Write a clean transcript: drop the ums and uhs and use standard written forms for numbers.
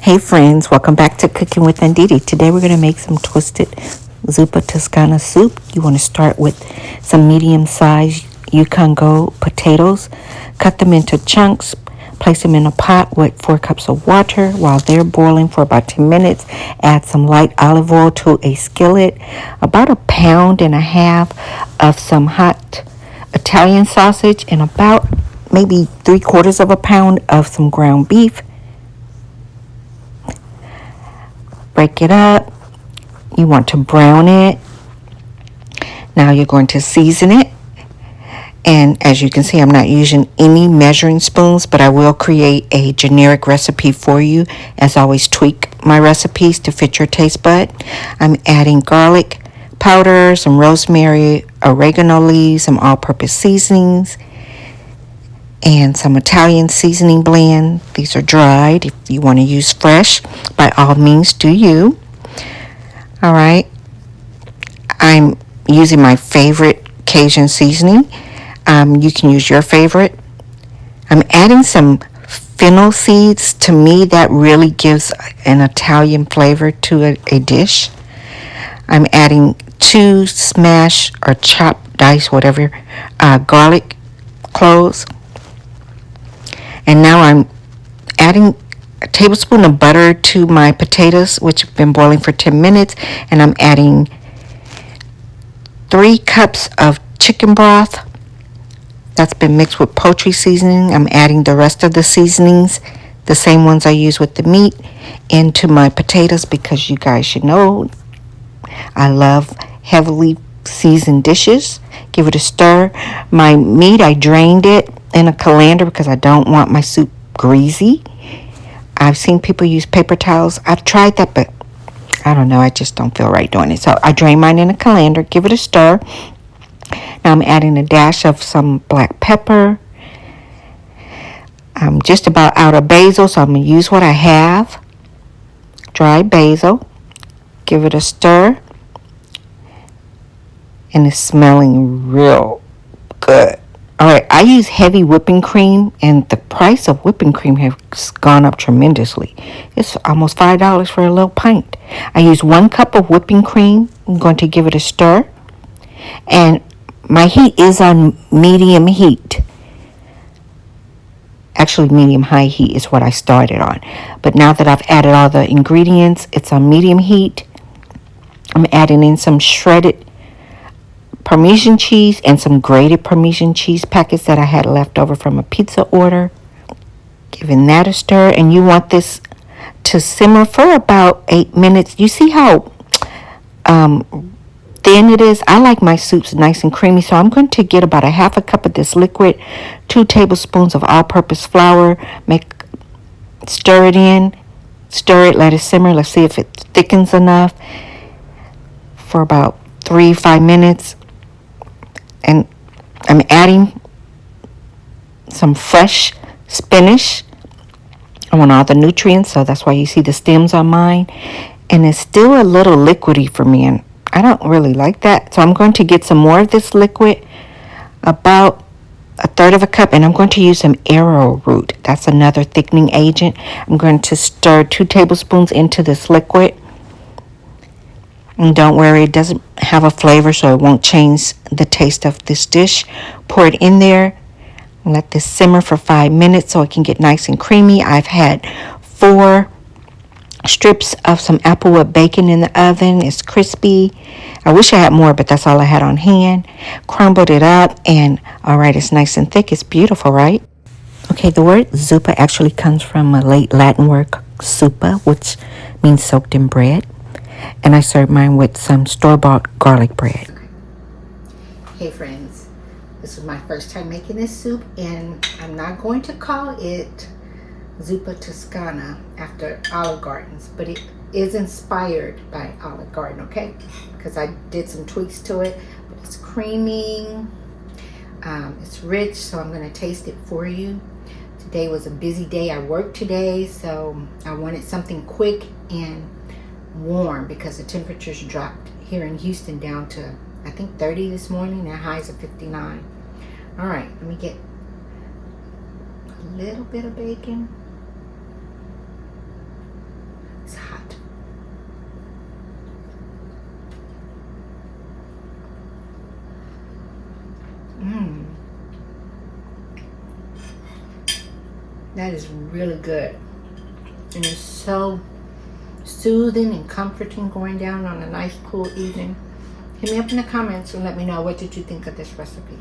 Hey friends, welcome back to Cooking with Ndidi. Today we're going to make some twisted Zuppa Toscana soup. You want to start with some medium-sized Yukon Gold potatoes. Cut them into chunks. Place them in a pot with 4 cups of water. While they're boiling for about 10 minutes, add some light olive oil to a skillet. About 1.5 pounds of some hot Italian sausage and about maybe 3/4 pound of some ground beef. Break it up. You want to brown it. Now you're going to season it. And as you can see, I'm not using any measuring spoons, but I will create a generic recipe for you. As always, tweak my recipes to fit your taste bud. I'm adding garlic powder, some rosemary, oregano leaves, some all-purpose seasonings, and some Italian seasoning blend. These are dried. If you want to use fresh, by all means, do you. All right. I'm using my favorite Cajun seasoning. You can use your favorite. I'm adding some fennel seeds. To me, that really gives an Italian flavor to a dish. I'm adding 2 smashed or chopped, diced, whatever, garlic cloves. And now I'm adding a tablespoon of butter to my potatoes, which have been boiling for 10 minutes. And I'm adding 3 cups of chicken broth that's been mixed with poultry seasoning. I'm adding the rest of the seasonings, the same ones I use with the meat, into my potatoes because you guys should know I love heavily seasoned dishes. Give it a stir. My meat, I drained it in a colander because I don't want my soup greasy. I've seen people use paper towels. I've tried that, but I don't know. I just don't feel right doing it. So I drain mine in a colander. Give it a stir. Now I'm adding a dash of some black pepper. I'm just about out of basil, so I'm going to use what I have. Dried basil. Give it a stir. And it's smelling real good. All right, I use heavy whipping cream, and the price of whipping cream has gone up tremendously. It's almost $5 for a little pint. I use 1 cup of whipping cream. I'm going to give it a stir. And my heat is on medium heat. Actually, medium-high heat is what I started on. But now that I've added all the ingredients, it's on medium heat. I'm adding in some shredded Parmesan cheese and some grated Parmesan cheese packets that I had left over from a pizza order. Giving that a stir, and you want this to simmer for about 8 minutes. You see how thin it is? I like my soups nice and creamy, so I'm going to get about 1/2 cup of this liquid, 2 tablespoons of all-purpose flour. Stir it in, let it simmer. Let's see if it thickens enough for about 3-5 minutes. And I'm adding some fresh spinach. I want all the nutrients, so that's why you see the stems on mine. And it's still a little liquidy for me, and I don't really like that. So I'm going to get some more of this liquid, about 1/3 cup, and I'm going to use some arrowroot. That's another thickening agent. I'm going to stir 2 tablespoons into this liquid. And don't worry, it doesn't have a flavor, so it won't change the taste of this dish. Pour it in there. Let this simmer for 5 minutes so it can get nice and creamy. I've had 4 strips of some applewood bacon in the oven. It's crispy. I wish I had more, but that's all I had on hand. Crumbled it up, and all right, it's nice and thick. It's beautiful, right? Okay, the word zuppa actually comes from a late Latin word, zuppa, which means soaked in bread. And I serve mine with some store-bought garlic bread. Hey friends, this is my first time making this soup, and I'm not going to call it Zuppa Toscana after Olive Gardens, but it is inspired by Olive Garden, okay? Because I did some tweaks to it, but it's creamy, it's rich, so I'm going to taste it for you. Today was a busy day. I worked today, so I wanted something quick and warm because the temperatures dropped here in Houston down to I think 30 this morning and highs of 59. All right, let me get a little bit of bacon. That is really good. And it's so soothing and comforting going down on a nice cool evening. Hit me up in the comments and let me know what did you think of this recipe.